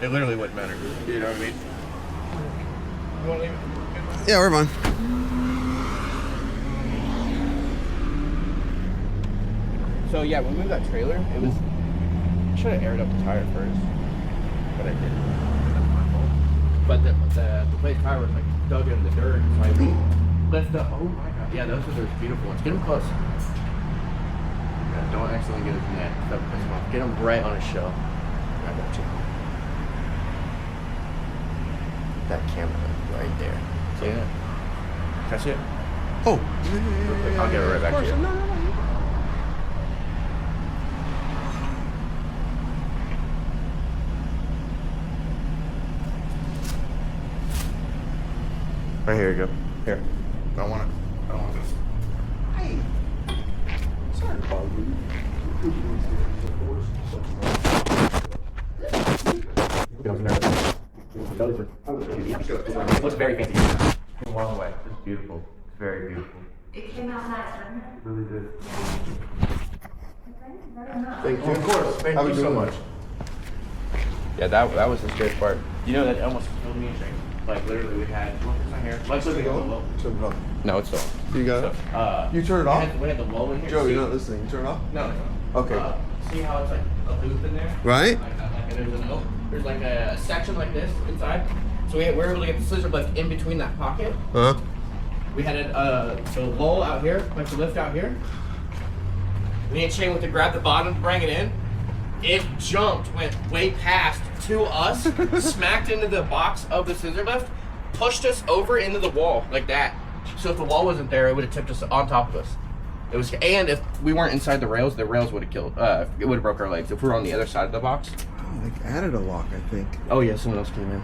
It literally wouldn't matter. You know what I mean? You want to leave it? Yeah, we're fine. So yeah, when we moved that trailer, it was. I should have aired up the tire first, but I didn't. That's my fault. But the plate tire was like dug into the dirt, so I lift up. Oh my god! Yeah, those are beautiful ones. Get them close. Yeah, don't accidentally get his neck. That piss him off. Get him right on his shell. I got you. That camera right there. So yeah. Can I see it? Oh. I'll get it right back to you. No. Right here you go. Here. I don't want it. I don't want this. Hey. Sorry to bother you. It looks very fancy. Walk away. It's beautiful. It's very beautiful. It came out nice, didn't it? Really did. Thank you. Of course. Thank you so much. Yeah, that was the scary part. You know, that almost killed me. Like literally, we had. Look, it's not here. Like literally, Turn it off. no, it's still. You got it? You turn it off? We had the lull in here. Joe, See- you're not listening. You turn it off? No. Okay. See how it's like a loop in there? Right? There's like a section like this inside. So we were able to get the scissor lift in between that pocket. Huh? We had it, so lull out here, like the lift out here. We need chain lift to grab the bottom, bring it in. It jumped, went way past to us, smacked into the box of the scissor lift, pushed us over into the wall like that. So if the wall wasn't there, it would have tipped us on top of us. It was, and if we weren't inside the rails would have killed. It would have broke our legs. If we were on the other side of the box. Oh, they added a lock, I think. Oh yeah, someone else came in.